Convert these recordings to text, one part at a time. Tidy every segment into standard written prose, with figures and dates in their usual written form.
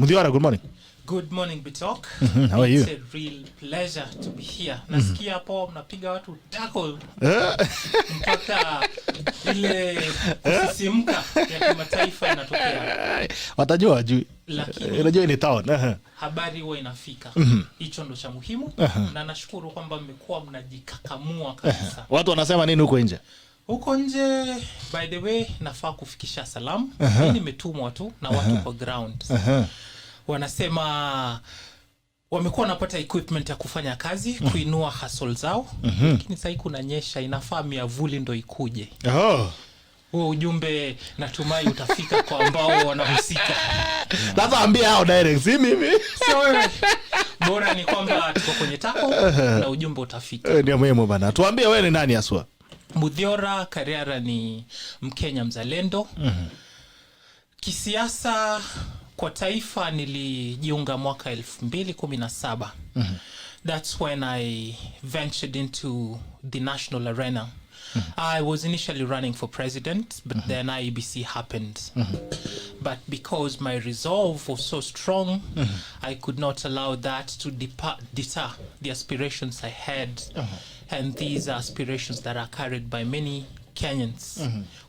Muthiora, good morning. Good morning, Bitok. How are you? It's a real pleasure to be here. Nasikia hapo mnapiga watu tackle. Mpaka ile kusisimka ya kimataifa inatokea. Watajua wajui. Lakini unajua ni town. Habari huwa inafika. Hicho ndo cha muhimu. Na nashukuru kwamba mmekuwa mnajikakamua kabisa. Watu wanasema nini huko nje? Huko nje, by the way, nafaa kufikisha salamu. Mimi nimetumwa tu na watu kwa ground. Wanasema wamekuwa wanapata equipment ya kufanya kazi, kuinua hustle zao. Lakini sasa kunanyesha, inafaa miavuli ndo ikuje. Huo ujumbe natumai utafika kwa ambao wanahusika. Sasa ambia hao direct, si mimi. Sio wewe. Bora ni kwamba tuko kwenye tako na ujumbe utafika. Ndio muhimu bana. Tuambie wewe ni nani aswa? MUTHIORA KARIARA ni Mkenya mzalendo. Kisiasa kwa taifa nilijiunga mwaka 2017. That's when I ventured into the national arena. I was initially running for president, but then IEBC happened. But because my resolve was so strong, I could not allow that to deter the aspirations I had. And these are aspirations that are carried by many Kenyans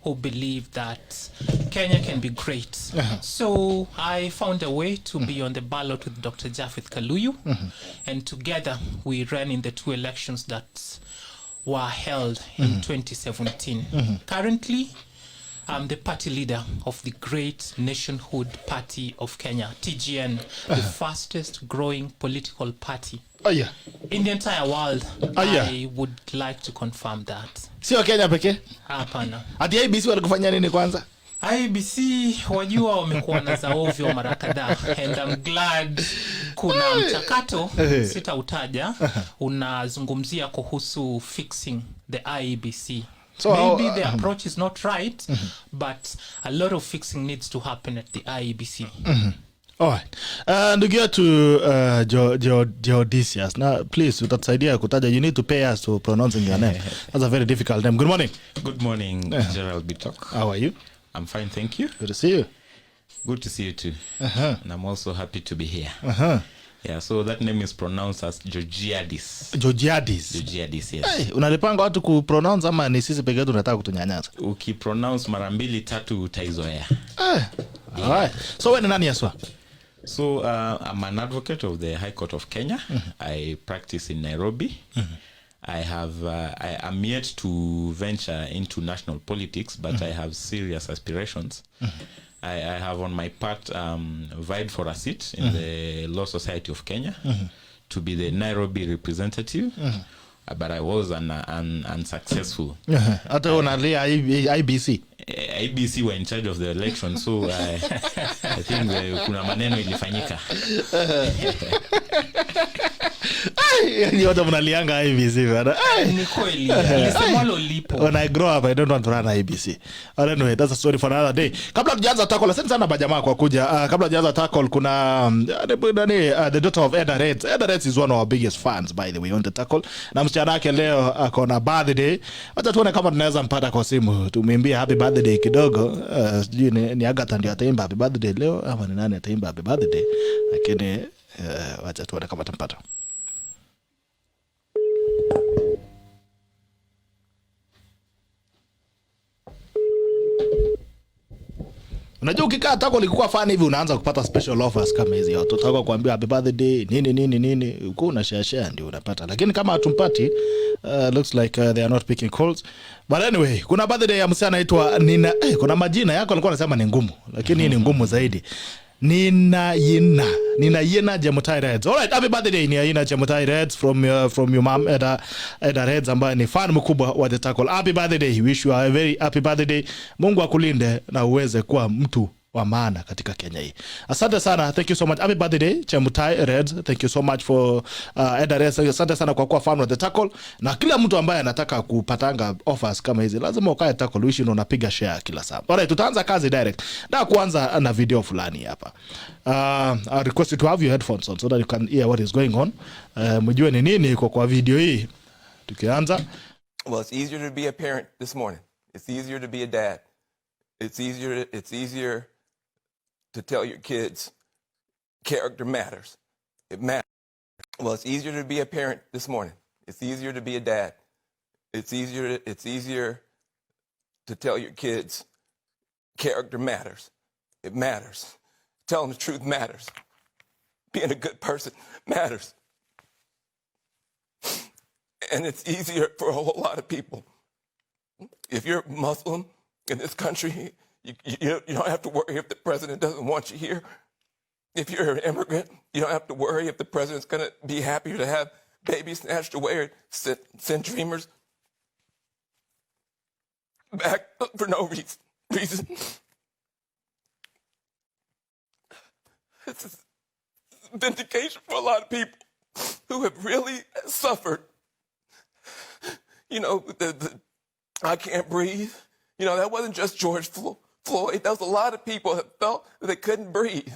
who believe that Kenya can be great. So I found a way to be on the ballot with Dr. Japheth Kaluyu, and together we ran in the 2 elections that were held in 2017. Currently, I'm the party leader of the great nationhood party of Kenya, TGN, the fastest growing political party in the entire world. I would like to confirm that. Sio Kenya pekee? Hapana. Ati IBC walikufanya nini kwanza? IBC wajua wamekuwa na za ovyo mara kadhaa, and I'm glad kuna mchakato sitautaja unazungumzia kuhusu fixing the IBC. So maybe the approach is not right, but a lot of fixing needs to happen at the IEBC. All right. And to get to GEORGIADIS. Now, please, utatusaidia kutaja. You need to pay us to pronouncing your name. That's a very difficult name. Good morning. Good morning, Gerald Bitok. How are you? I'm fine, thank you. Good to see you. Good to see you too. And I'm also happy to be here. Yeah, so that name is pronounced as GEORGIADIS. GEORGIADIS. GEORGIADIS, yes. Hey, unalipanga watu kupronounce ama ni sisi pekee tunataka kutunyanyasa? Ukipronounce mara 2-3 utaizoea. All right. So wewe ni nani aswa? So I'm an advocate of the High Court of Kenya. I practice in Nairobi. I am yet to venture into national politics, but I have serious aspirations. I have on my part vied for a seat in the Law Society of Kenya to be the Nairobi representative, but I was unsuccessful. Hata unalia IBC. IBC were in charge of the election, so I think kuna maneno ilifanyika. Ni watu mnalianga IBC bana. Ni kweli. Lisemalo lipo. When I grow up, I don't want to run IBC. Anyway, that's a story for another day. Kabla tujaanza tackle, asante sana bajamaa kwa kuja. Kabla tujaanza tackle, kuna the daughter of Eda Reds. Eda Reds is one of our biggest fans, by the way, on the tackle. Na msichana wake leo akona birthday. Wacha tuone kama tunaweza mpata kwa simu. Tumwimbie happy birthday kidogo. Sijui ni Agatha ndio ataimba happy birthday leo ama ni nani ataimba happy birthday. Lakini wacha tuone kama tumpata. Unajua ukikaa tako likuwa fan hivi unaanza kupata special offers kama hizi. Watoto wako kuambia happy birthday nini uko unashare ndio unapata. Lakini kama hatumpati looks like they are not picking calls. But anyway, kuna birthday ya msichana anaitwa Nina. Kuna majina yako alikuwa anasema ni ngumu, lakini ni ngumu zaidi. Nina Yena Jemutai Reds. All right, happy birthday Nina Yena Jemutai Reds from your mom Eda Reds ambaye ni fan mkubwa wa the tackle. Happy birthday. Wish you a very happy birthday. Mungu akulinde na uweze kuwa mtu wa maana katika Kenya hii. Asante sana. Thank you so much. Happy birthday Jemutai Reds. Thank you so much for Eda Reds. Asante sana kwa kuwa fan wa the tackle. Na kila mtu ambaye anataka kupatanga offers kama hizi lazima ukae tackle wish na unapiga share kila saa. All right, tutaanza kazi direct. Na kuanza na video fulani hapa. I request you to have your headphones on so that you can hear what is going on. Mjue ni nini kwa video hii. Tukianza. Well, it's easier to be a parent this morning. It's easier to be a dad. It's easier to tell your kids Character matters. It matters. Well, it's easier to be a parent this morning. It's easier to be a dad. It's easier to tell your kids character matters. It matters. Telling the truth matters. Being a good person matters. And it's easier for a whole lot of people. If you're Muslim in this country, you don't have to worry if the president doesn't want you here. If you're an immigrant, you don't have to worry if the president's going to be happier to have babies snatched away or send dreamers back for no reason. This is vindication for a lot of people who have really suffered. You know, the I can't breathe. You know, that wasn't just George Floyd. That was a lot of people that felt that they couldn't breathe.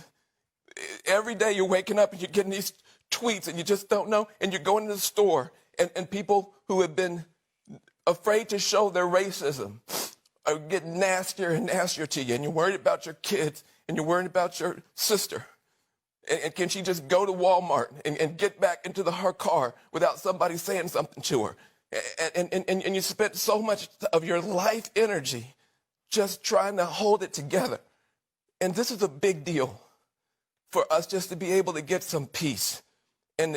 Every day you're waking up and you're getting these tweets and you just don't know, and you're going to the store and people who have been afraid to show their racism are getting nastier and nastier to you, and you're worried about your kids and you're worried about your sister. And can she just go to Walmart and get back into her car without somebody saying something to her? And you spent so much of your life energy just trying to hold it together. And this is a big deal for us just to be able to get some peace and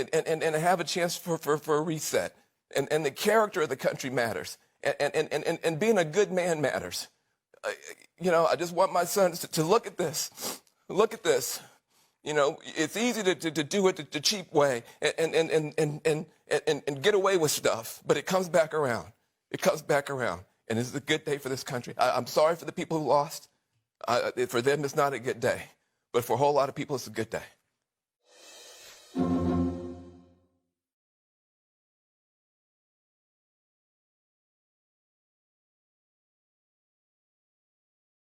have a chance for a reset. And the character of the country matters. And being a good man matters. You know, I just want my sons to look at this. Look at this. You know, it's easy to do it the cheap way and get away with stuff, but it comes back around. It comes back around. And this is a good day for this country. I'm sorry for the people who lost. For them, it's not a good day. But for a whole lot of people, it's a good day.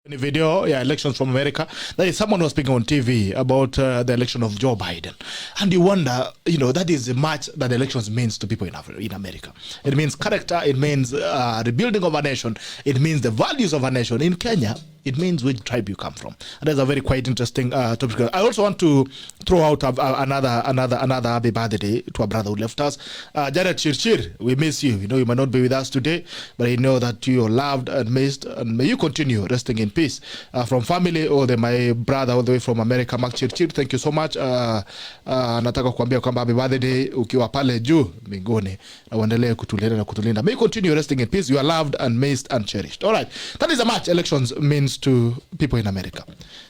In the video, elections from America, there is someone who was speaking on TV about the election of Joe Biden. And you wonder, you know, that is much that elections means to people in America. It means character, it means rebuilding of a nation, it means the values of a nation. In Kenya, it means which tribe you come from. And that's a very quite interesting topic. I also want to throw out another happy birthday to a brother who left us. Jared Chirchir, we miss you. You know, you might not be with us today, but I know that you are loved and missed, and may you continue resting in peace. From family, my brother all the way from America, Mark Chirchir, thank you so much. Nataka kuambia kwamba happy birthday ukiwa pale juu mbinguni, na uendelee kutulinda na kutulinda. May you continue resting in peace. You are loved and missed and cherished. All right, that is how much elections means to people in America.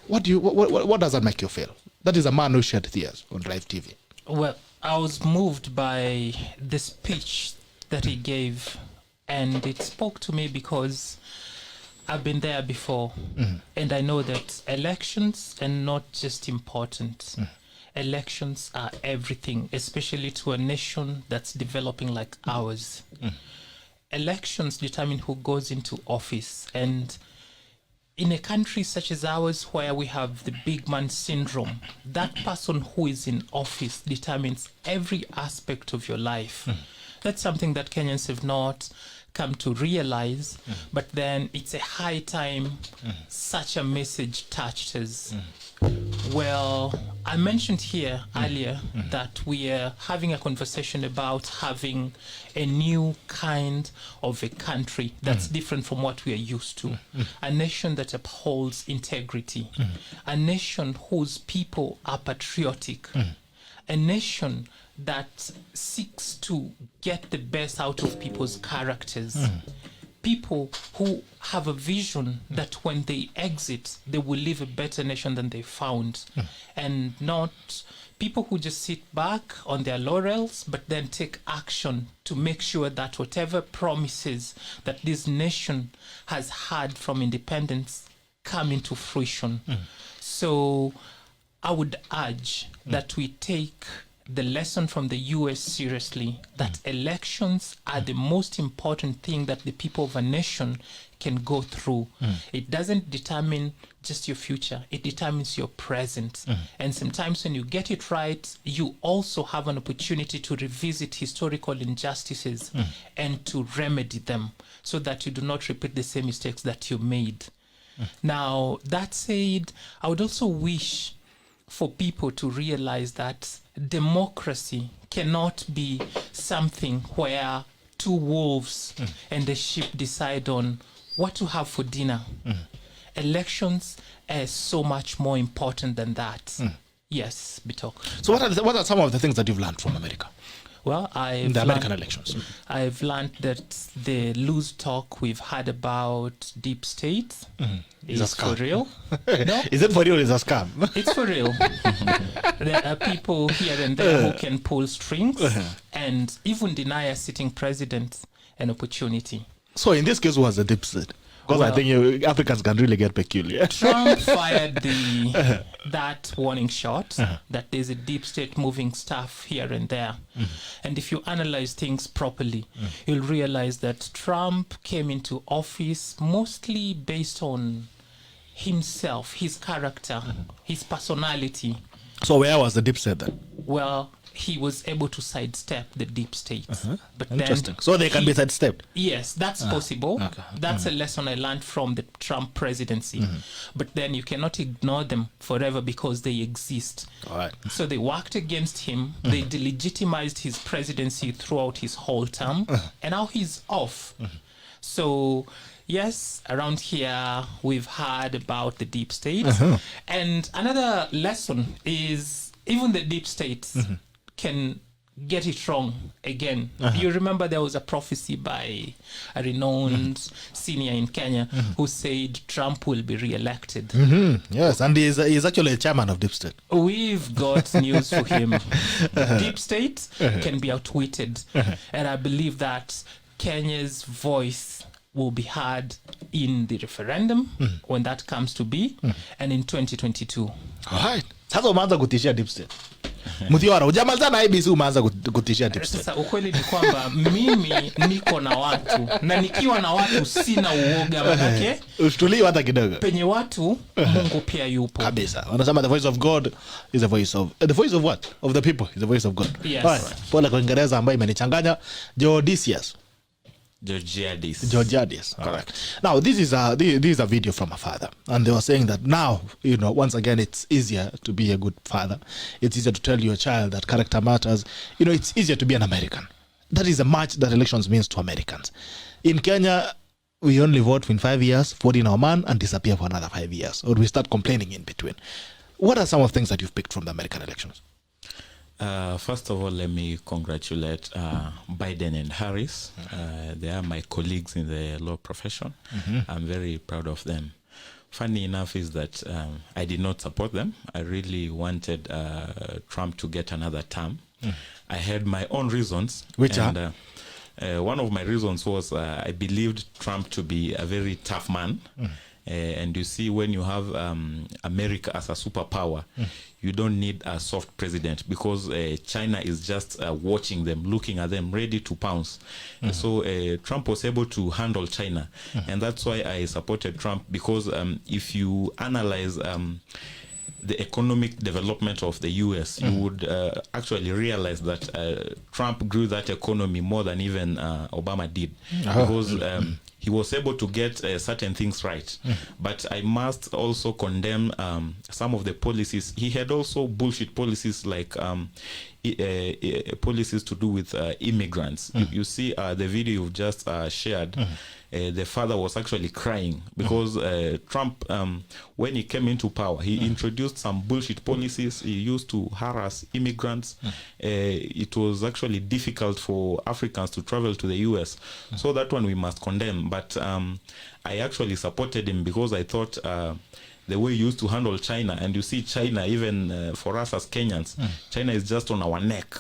What does that make you feel? That is a man who shed tears on live TV. Well, I was moved by the speech that he gave, and it spoke to me because I've been there before, and I know that elections are not just important. Elections are everything, especially to a nation that's developing like ours. Elections determine who goes into office, and in a country such as ours, where we have the big man syndrome, that person who is in office determines every aspect of your life. That's something that Kenyans have not come to realize, but then it's a high time such a message touched us. Well, I mentioned here earlier that we are having a conversation about having a new kind of a country that's different from what we are used to. A nation that upholds integrity. A nation whose people are patriotic. A nation that seeks to get the best out of people's characters. People who have a vision that when they exit, they will leave a better nation than they found. And not people who just sit back on their laurels, but then take action to make sure that whatever promises that this nation has had from independence come into fruition. So I would urge that we take the lesson from the US seriously, that elections are the most important thing that the people of a nation can go through. It doesn't determine just your future, it determines your present. And sometimes when you get it right, you also have an opportunity to revisit historical injustices and to remedy them so that you do not repeat the same mistakes that you made. Now, that said, I would also wish for people to realize that democracy cannot be something where two wolves and the sheep decide on what to have for dinner. Elections are so much more important than that. Yes, Bitok. So what are some of the things that you've learned from America? Well, The American elections. I've learned that the loose talk we've had about deep state is for real. No, Is it for real or is it a scam? it's for real. There are people here and there who can pull strings and even deny a sitting president an opportunity. So in this case, who was the deep state? Because I Well- think Africans can really get peculiar. Trump fired that warning shot that there's a deep state moving stuff here and there. And if you analyze things properly, you'll realize that Trump came into office mostly based on himself, his character, his personality. So where was the deep state then? Well, he was able to sidestep the deep state. But Interesting. then So they can be sidestepped. Yes, that's possible. okay. That's a lesson I learned from the Trump presidency. But then you cannot ignore them forever because they exist. All right. So they worked against him. They delegitimized his presidency throughout his whole term. And now he's off. So, yes, around here we've heard about the deep state. And another lesson is even the deep state can get it wrong again. You remember there was a prophecy by a renowned senior in Kenya who said Trump will be re-elected. Yes, and he's actually a chairman of deep state. We've got news for him. Deep state can be outwitted. And I believe that Kenya's voice will be heard in the referendum when that comes to be and in 2022. All right. Sasa umeanza kutishia deep state. Muthiora, hujamaliza na IBC umeanza kutishia deep state. Sasa ukweli ni kwamba mimi niko na watu na nikiwa na watu sina uoga, manake Usitulie hata kidogo. penye watu Mungu pia yupo. Kabisa. Wanasema the voice of God is the voice of the voice of what? Of the people is the voice of God. Yes. All right. Pole kwa Kiingereza ambayo imenichanganya. Georgiadis. Correct. Now this is a video from a father, and they were saying that now, once again, it's easier to be a good father. It's easier to tell your child that character matters. It's easier to be an American. That is a much that elections means to Americans. In Kenya, we only vote in 5 years, vote in our man, and disappear for another 5 years, or we start complaining in between. What are some of the things that you've picked from the American elections? First of all, let me congratulate Biden and Harris. They are my colleagues in the law profession. I'm very proud of them. Funny enough is that I did not support them. I really wanted Trump to get another term. I had my own reasons. Which are? One of my reasons was I believed Trump to be a very tough man. And you see, when you have America as a superpower, you don't need a soft president because China is just watching them, looking at them, ready to pounce. So Trump was able to handle China. And that's why I supported Trump, because if you analyze the economic development of the US, you would actually realize that Trump grew that economy more than even Obama did. Because he was able to get certain things right. But I must also condemn some of the policies. He had also bullshit policies like policies to do with immigrants. You see the video you've just shared. The father was actually crying because Trump, when he came into power, he introduced some bullshit policies. He used to harass immigrants. It was actually difficult for Africans to travel to the US. So that one we must condemn. But I actually supported him because I thought the way he used to handle China, and you see China, even for us as Kenyans, China is just on our neck.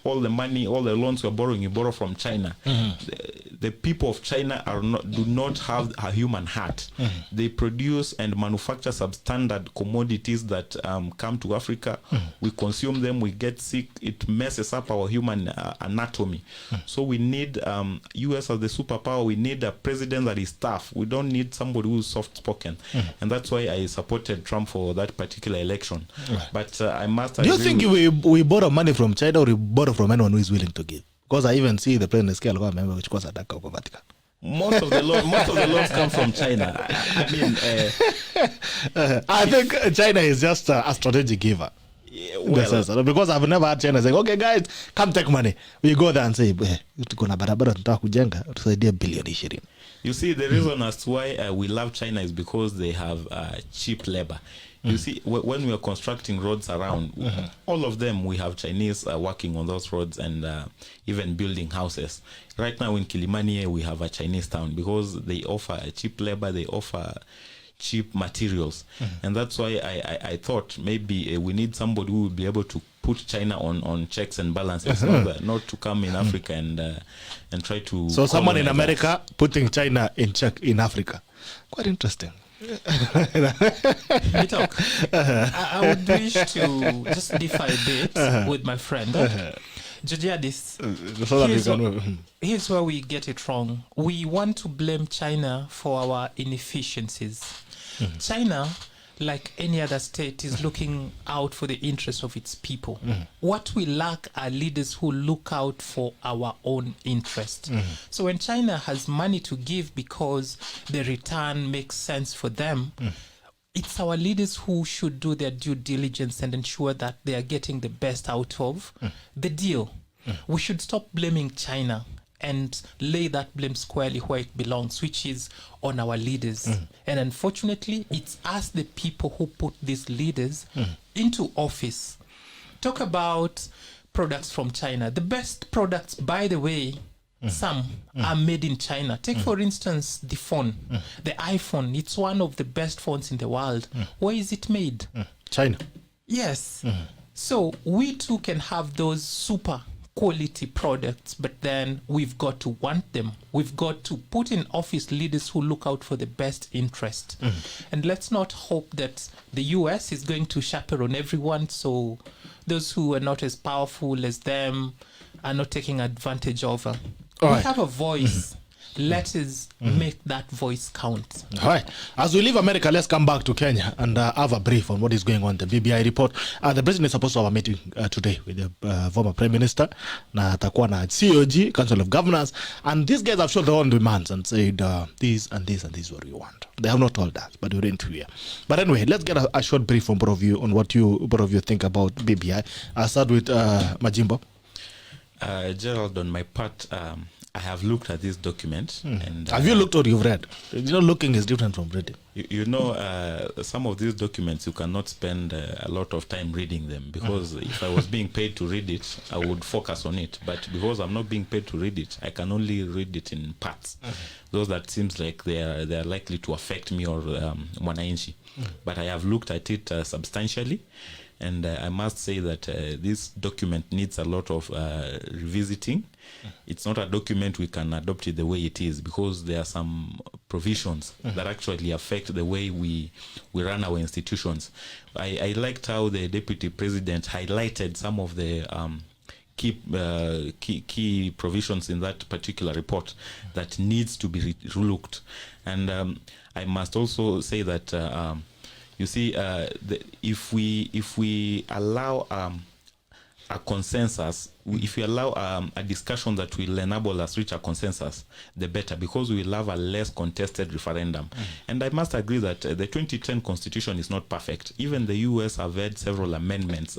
All the money, all the loans we're borrowing, you borrow from China. The people of China do not have a human heart. They produce and manufacture substandard commodities that come to Africa. We consume them, we get sick. It messes up our human anatomy. So we need US as the superpower. We need a president that is tough. We don't need somebody who's soft-spoken. And that's why I supported Trump for that particular election. But I must Do you think we borrow money from China or we borrow from anyone who is willing to give? Because I even see the president scale alikuwa ameamua kuchukua sadaka huko Vatican. most of the loans come from China. I mean, I think China is just a strategic giver. well, Because I've never had China saying, okay guys, come take money. We go there and say, tuko na barabara tunataka kujenga, tusaidie bilioni 20. you see, the reason as to why we love China is because they have cheap labor. You see, when we are constructing roads around, all of them, we have Chinese working on those roads and even building houses. Right now in Kilimani, we have a Chinese town because they offer cheap labor, they offer cheap materials. And that's why I thought maybe we need somebody who will be able to put China on checks and balances, not to come in Africa and try to... So someone in America putting China in check in Africa. Quite interesting. Talk. I would wish to just differ a bit with my friend. Georgiadis, here's where we get it wrong. We want to blame China for our inefficiencies. China, like any other state, is looking out for the interests of its people. What we lack are leaders who look out for our own interest. So when China has money to give because the return makes sense for them, it's our leaders who should do their due diligence and ensure that they are getting the best out of the deal. We should stop blaming China and lay that blame squarely where it belongs, which is on our leaders. And unfortunately, it's us, the people, who put these leaders into office. Talk about products from China. The best products, by the way, some are made in China. Take, for instance, the phone, the iPhone. It's one of the best phones in the world. Where is it made? China. Yes. So we too can have those super quality products, but then we've got to want them. We've got to put in office leaders who look out for the best interest. And let's not hope that the US is going to chaperone everyone, so those who are not as powerful as them are not taking advantage of her. We have a voice. Let us make that voice count. All right. As we leave America, let's come back to Kenya and have a brief on what is going on. The BBI report. The president is supposed to have a meeting today with the former prime minister. Na atakuwa na COG, Council of Governors. And these guys have showed their own demands and said, this and this and this is what we want. They have not told us, but we didn't hear. But anyway, let's get a short brief from both of you on what both of you think about BBI. I'll start with Majimbo. Gerald, on my part, I have looked at this document. And have you looked or you've read? You know, looking is different from reading. You know, some of these documents, you cannot spend a lot of time reading them because if I was being paid to read it, I would focus on it. But because I'm not being paid to read it, I can only read it in parts. Those that seems like they are likely to affect me or Mwananchi. But I have looked at it substantially. And I must say that this document needs a lot of revisiting. It's not a document we can adopt it the way it is because there are some provisions that actually affect the way we run our institutions. I liked how the deputy president highlighted some of the key provisions in that particular report that needs to be relooked. And I must also say that you see, if we allow a consensus, if we allow a discussion that will enable us reach a consensus, the better, because we will have a less contested referendum. And I must agree that the 2010 Constitution is not perfect. Even the US have had several amendments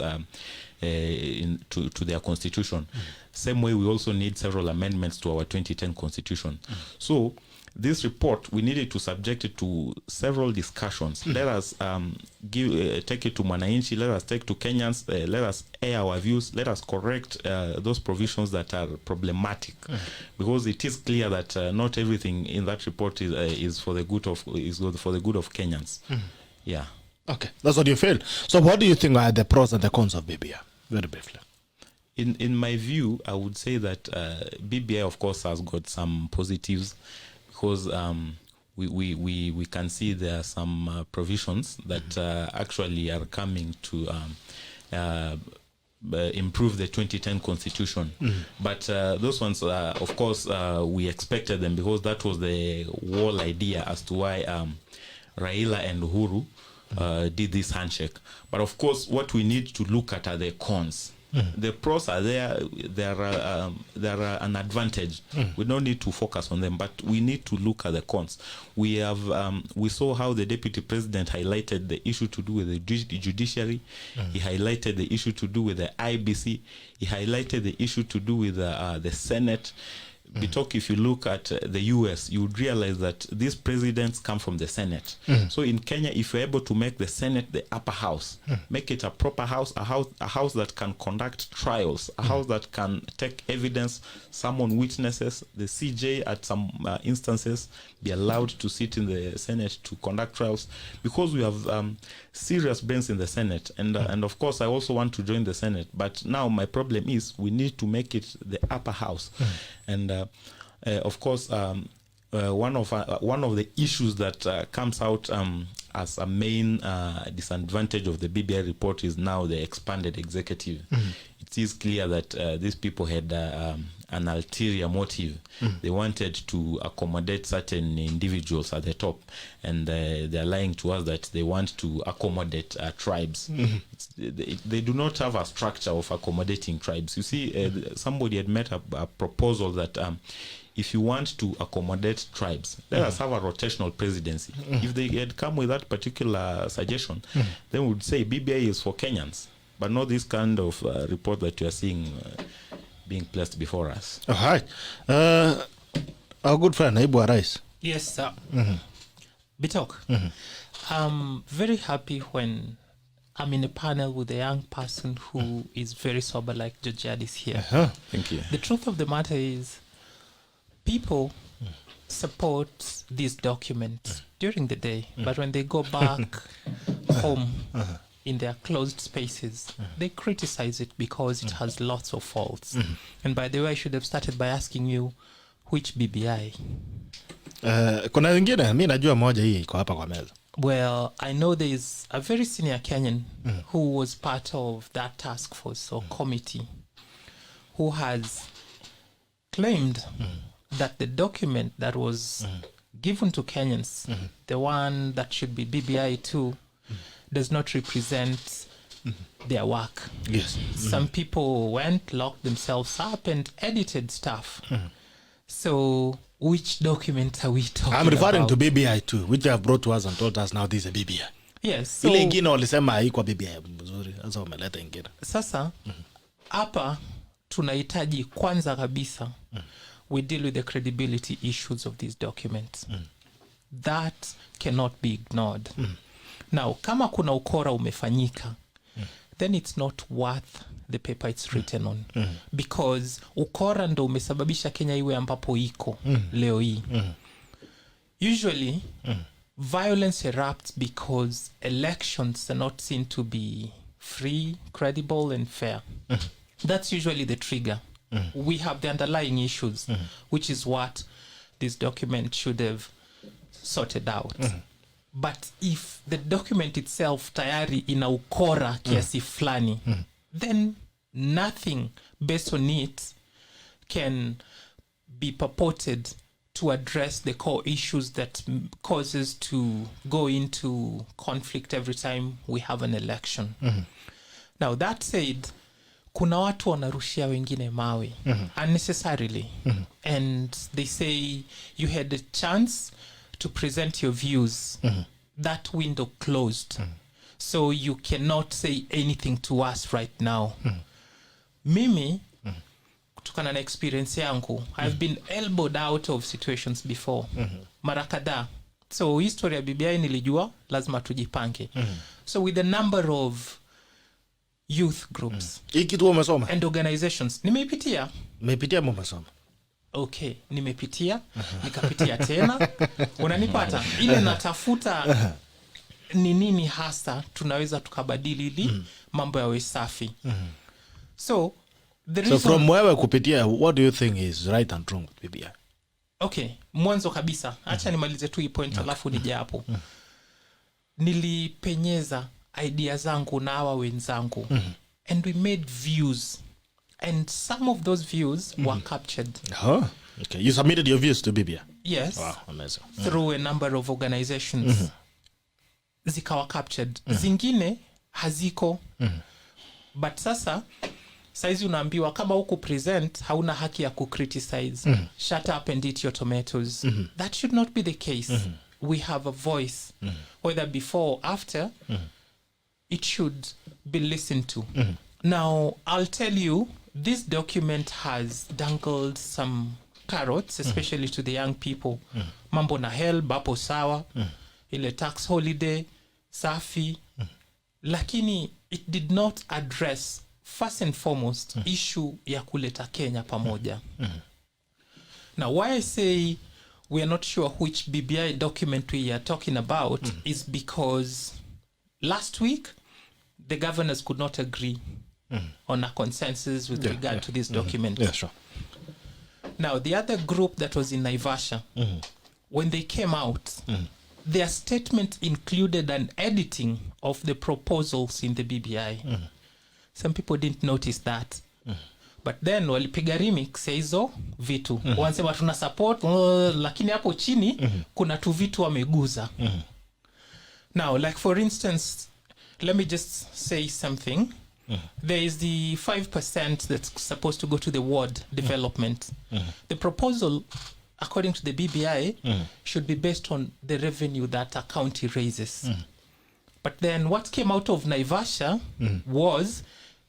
to their Constitution. Same way, we also need several amendments to our 2010 Constitution. So, this report, we needed to subject it to several discussions. Let us take it to Mwananchi, let us take to Kenyans, let us air our views, let us correct those provisions that are problematic. Because it is clear that not everything in that report is for the good of Kenyans. Yeah. Okay, that's what you feel. So what do you think are the pros and the cons of BBI? Very briefly. In my view, I would say that BBI, of course, has got some positives. Because we can see there are some provisions that actually are coming to improve the 2010 Constitution. But those ones, of course, we expected them because that was the whole idea as to why Raila and Uhuru did this handshake. But of course, what we need to look at are the cons. The pros are there. There are an advantage. We don't need to focus on them, but we need to look at the cons. We saw how the deputy president highlighted the issue to do with the judiciary. He highlighted the issue to do with the IBC. He highlighted the issue to do with the Senate. If you look at the US, you would realize that these presidents come from the Senate. So in Kenya, if you're able to make the Senate the upper house, make it a proper house, a house that can conduct trials, a house that can take evidence, summon witnesses, the CJ at some instances be allowed to sit in the Senate to conduct trials, because we have serious brains in the Senate. And of course, I also want to join the Senate. But now my problem is we need to make it the upper house. And of course, one of the issues that comes out as a main disadvantage of the BBI report is now the expanded executive. It is clear that these people had an ulterior motive. They wanted to accommodate certain individuals at the top, and they're lying to us that they want to accommodate tribes. They do not have a structure of accommodating tribes. You see, somebody had made a proposal that if you want to accommodate tribes, let us have a rotational presidency. If they had come with that particular suggestion, then we would say BBI is for Kenyans, but not this kind of report that you are seeing being placed before us. All right. Our good friend, Naibu Rais. Yes, sir. Bitok, I'm very happy when I'm in a panel with a young person who is very sober like Georgiadis here. Thank you. The truth of the matter is, people support these documents during the day, but when they go back home in their closed spaces, they criticize it because it has lots of faults. And by the way, I should have started by asking you, which BBI? Kuna wengine, mi najua moja hii iko hapa kwa meza. Well, I know there is a very senior Kenyan who was part of that task force or committee who has claimed that the document that was given to Kenyans, the one that should be BBI 2, does not represent their work. Yes. Some people went, locked themselves up and edited stuff. So which document are we talking about? I'm referring to BBI 2, which they have brought to us and told us now this is a BBI. Yes. So, ile ingine walisema haikuwa BBI mzuri, sasa wameleta ingine. Sasa hapa tunahitaji kwanza kabisa we deal with the credibility issues of these documents. That cannot be ignored. Now, kama kuna ukora umefanyika, then it's not worth the paper it's written on. Because ukora ndo umesababisha Kenya iwe ambapo iko leo hii. Usually, violence erupts because elections are not seen to be free, credible, and fair. That's usually the trigger. We have the underlying issues, which is what this document should have sorted out. But if the document itself tayari ina ukora kiasi flani, then nothing based on it can be purported to address the core issues that causes to go into conflict every time we have an election. Now, that said, kuna watu wanarushia wengine mawe unnecessarily, and they say you had a chance to present your views. That window closed, so you cannot say anything to us right now. Mimi, kutokana na experience yangu, I've been elbowed out of situations before, mara kadhaa. So history ya BBI nilijua lazima tujipange. So with a number of youth groups Kitu umesoma and organizations nimeipitia. Umesoma? Okay, nimepitia, nikapitia tena. Unanipata? Ile natafuta ni nini hasa tunaweza tukabadili ili mambo yawe safi. So from wewe kupitia, what do you think is right and wrong with BBI? Okay, mwanzo kabisa, acha nimalize tu hii point alafu nije hapo. Nilipenyeza idea zangu na hawa wenzangu, and we made views, and some of those views were captured. Okay, you submitted your views to BBI? Yes. Wow, amazing. Through a number of organizations. Zikawa captured. Zingine haziko. But sasa saizi unaambiwa kama huku present hauna haki ya kucriticize. Shut up and eat your tomatoes. That should not be the case. We have a voice, whether before or after. It should be listened to. Now, I'll tell you, this document has dangled some carrots, especially to the young people. Mambo na help, bapo sawa, ile tax holiday, safi. Lakini it did not address, first and foremost, issue ya kuleta Kenya pamoja. Now, why I say we are not sure which BBI document we are talking about is because last week, the governors could not agree on a consensus with regard to this document. Yeah, sure. Now, the other group that was in Naivasha, when they came out, their statement included an editing of the proposals in the BBI. Some people didn't notice that. But then, walipiga remix ya hizo vitu. Wansema tuna support, lakini hapo chini, kuna tu vitu wameguza. Now, like for instance, let me just say something. There is the 5% that's supposed to go to the ward development. The proposal, according to the BBI, should be based on the revenue that a county raises. But then what came out of Naivasha was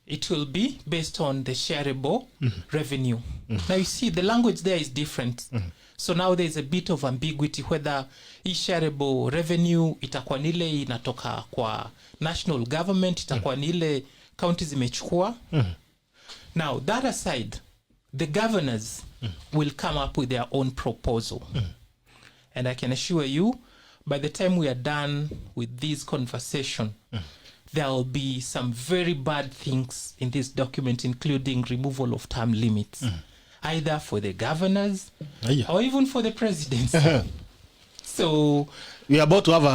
it will be based on the shareable revenue. Now you see, the language there is different. So now there's a bit of ambiguity whether hii shareable revenue itakuwa nile inatoka kwa national government, itakuwa nile counties zimechukua. Now, that aside, the governors will come up with their own proposal. And I can assure you, by the time we are done with this conversation, there will be some very bad things in this document, including removal of term limits, either for the governors or even for the presidents. So we are about to have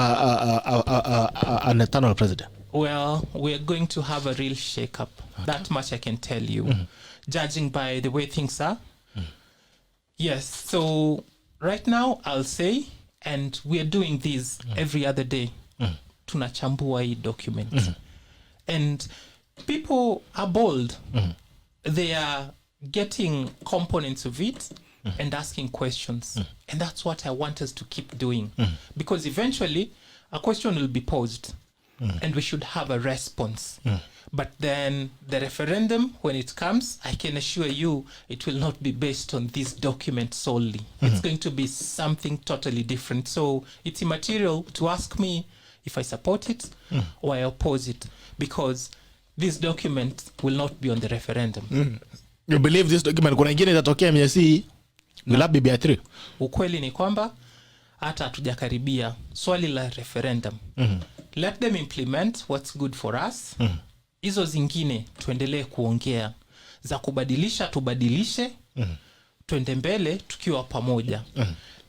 an eternal president. Well, we're going to have a real shake-up. That much I can tell you, judging by the way things are. Yes, so right now I'll say, and we are doing this every other day, tunachambua hii document. And people are bold. They are getting components of it and asking questions. And that's what I want us to keep doing. Because eventually, a question will be posed. And we should have a response. But then the referendum, when it comes, I can assure you it will not be based on this document solely. It's going to be something totally different. So it's immaterial to ask me if I support it or I oppose it, because this document will not be on the referendum. You believe this document kuna ingine itatokea miezi bila BBI3? Ukweli ni kwamba hata hatujakaribia swali la referendum. Let them implement what's good for us. Hizo zingine tuendelee kuongea, za kubadilisha tubadilishe, tuende mbele tukiwa pamoja.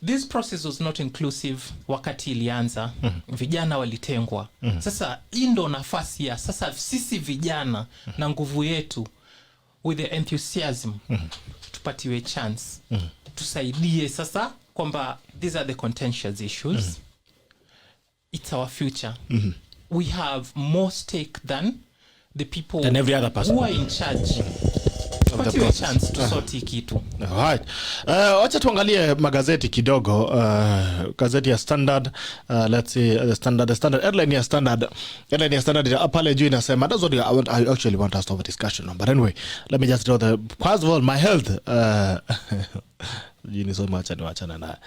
This process was not inclusive wakati ilianza. Vijana walitengwa. Sasa hii ndo nafasi ya sasa sisi vijana na nguvu yetu, with the enthusiasm, tupatiwe chance. Tusaidie sasa kwamba these are the contentious issues. It's our future. We have more stake than the people than every other person who are in charge. Tupatiwe chance tusoti kitu. Alright. Wacha tuangalie magazeti kidogo. Gazeti ya Standard, let's see the Standard headline ya Standard pale juu inasema, that's what I actually want us to have a discussion on, but anyway, let me just draw the, first of all, my health. Jini so much and wachana na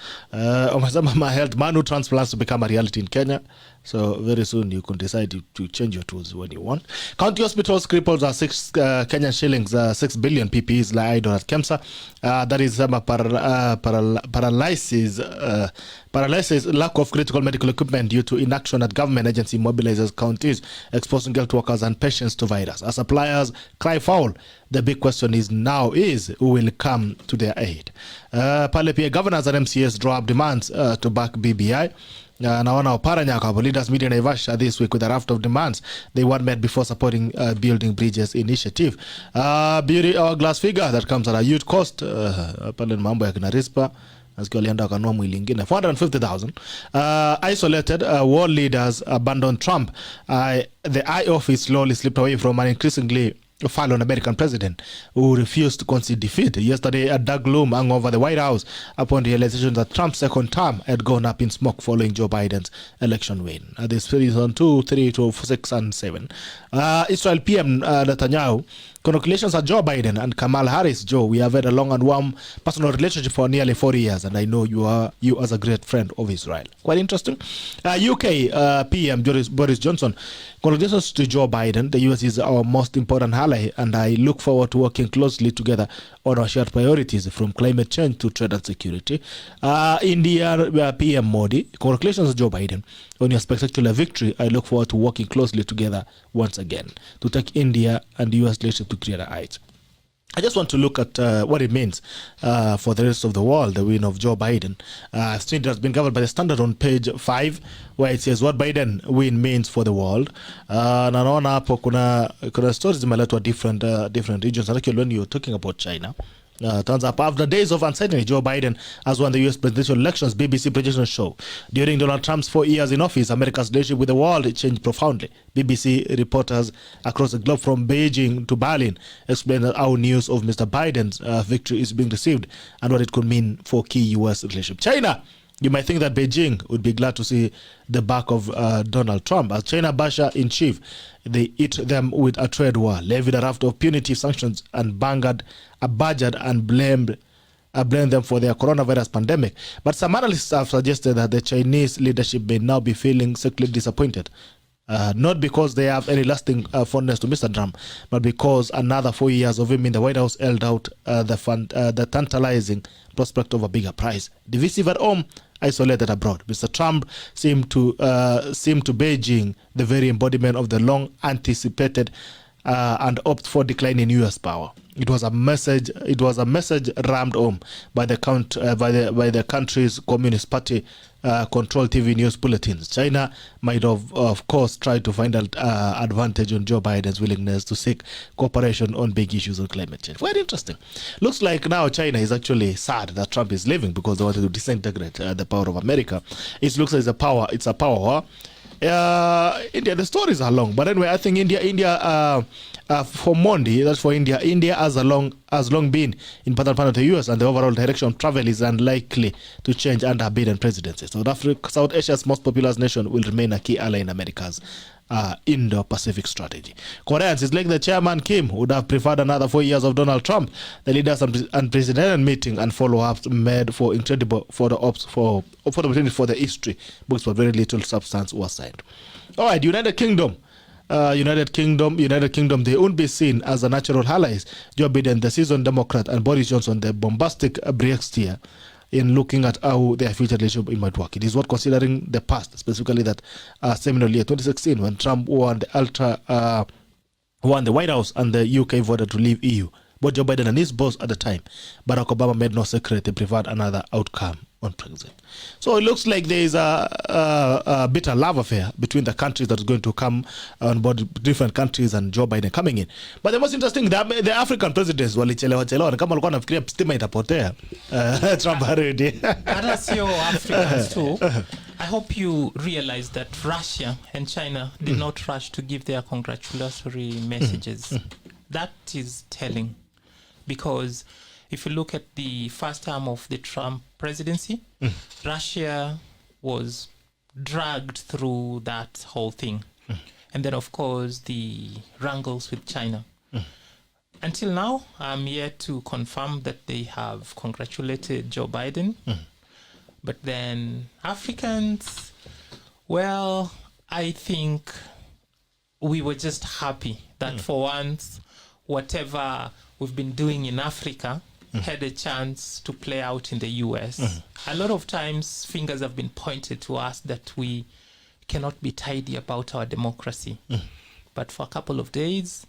umesema my health, manu transplants to become a reality in Kenya. So very soon you can decide to change your tools when you want. County hospitals cripples are 6 Kenyan shillings, 6 billion PPEs lie idle at KEMSA. That is paralysis, lack of critical medical equipment due to inaction at government agency mobilizes counties, exposing health workers and patients to virus. As suppliers cry foul, the big question is now is who will come to their aid. Pale pia governors and MCS draw up demands to back BBI. Naona Oparanya Kabo leaders meeting Naivasha this week with a raft of demands they want met before supporting building bridges initiative. Beauty hourglass figure that comes at a huge cost. Pale mambo ya kina Rispa nasikia walienda wakanua mwili ingine 450,000. Isolated world leaders abandon Trump. The eye office slowly slipped away from an increasingly fallen American president who refused to concede defeat. Yesterday, a dark gloom hung over the White House upon the realization that Trump's second term had gone up in smoke following Joe Biden's election win. This is on 2, 3, 2, 6, and 7. Israel PM Netanyahu, congratulations to Joe Biden and Kamala Harris. Joe, we have had a long and warm personal relationship for nearly 40 years, and I know you as a great friend of Israel. Quite interesting. UK PM Boris Johnson, congratulations to Joe Biden. The US is our most important ally, and I look forward to working closely together on our shared priorities from climate change to trade and security. India PM Modi, congratulations Joe Biden on your spectacular victory. I look forward to working closely together once again to take India and the US leadership to greater heights. I just want to look at what it means for the rest of the world, the win of Joe Biden. I've seen it has been covered by the Standard on page 5, where it says what Biden win means for the world. Na naona hapo kuna stories zimeletwa different regions, particularly when you're talking about China. Turns up after days of uncertainty, Joe Biden has won the U.S. presidential elections, BBC projection show. During Donald Trump's 4 years in office, America's relationship with the world changed profoundly. BBC reporters across the globe from Beijing to Berlin explained how news of Mr. Biden's victory is being received and what it could mean for key U.S. relationship. China, you might think that Beijing would be glad to see the back of Donald Trump. As China basher in chief, they hit them with a trade war, levied a raft of punitive sanctions, and badgered and blamed them for their coronavirus pandemic. But some analysts have suggested that the Chinese leadership may now be feeling secretly disappointed. Not because they have any lasting fondness to Mr. Trump, but because another 4 years of him in the White House held out the tantalizing prospect of a bigger prize. Divisive at home, isolated abroad. Mr. Trump seemed to Beijing the very embodiment of the long-anticipated and opt for decline in U.S. power. It was a message rammed home by the country's Communist Party controlled TV news bulletins. China might have, of course, tried to find an advantage on Joe Biden's willingness to seek cooperation on big issues of climate change. Very interesting. Looks like now China is actually sad that Trump is leaving because they wanted to disintegrate the power of America. It looks like it's a power war. India, the stories are long, but anyway, I think India for Monday, that's for India has long been in part of the US, and the overall direction of travel is unlikely to change under Biden presidency. South Asia's most populous nation will remain a key ally in America's Indo-Pacific strategy. Koreans, it's like the chairman Kim would have preferred another 4 years of Donald Trump. The leaders unprecedented meeting and follow-ups made for incredible for the history books, but very little substance was signed. All right, United Kingdom, they won't be seen as a natural allies. Joe Biden, the seasoned Democrat, and Boris Johnson, the bombastic Brexiteer, in looking at how their future relationship might work. It is worth considering the past, specifically that seminal year 2016 when Trump won the White House and the UK voted to leave EU. Both Joe Biden and his boss at the time, Barack Obama, made no secret they preferred another outcome on Brexit. So it looks like there is a bitter love affair between the countries that is going to come on board, different countries, and Joe Biden coming in. But the most interesting, the African presidents walichelewa kama walikuwa nafikiria stima itapotea. Trump already. Hata sio Africans too. I hope you realize that Russia and China did not rush to give their congratulatory messages. That is telling, because if you look at the first term of the Trump presidency, Russia was dragged through that whole thing. And then, of course, the wrangles with China. Until now, I'm yet to confirm that they have congratulated Joe Biden. But then Africans, well, I think we were just happy that for once, whatever we've been doing in Africa had a chance to play out in the US. A lot of times fingers have been pointed to us that we cannot be tidy about our democracy. But for a couple of days,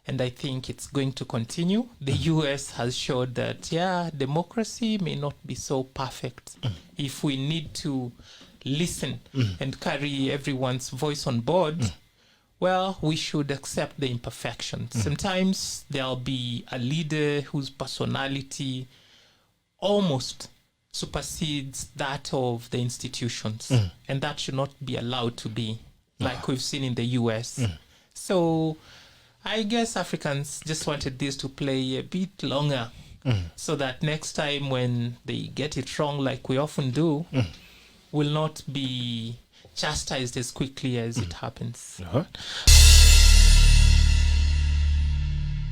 and I think it's going to continue, the US has showed that, yeah, democracy may not be so perfect. If we need to listen and carry everyone's voice on board, well, we should accept the imperfections. Sometimes there'll be a leader whose personality almost supersedes that of the institutions. And that should not be allowed to be, like we've seen in the US. So I guess Africans just wanted this to play a bit longer so that next time when they get it wrong, like we often do, will not be chastised as quickly as it happens. All right.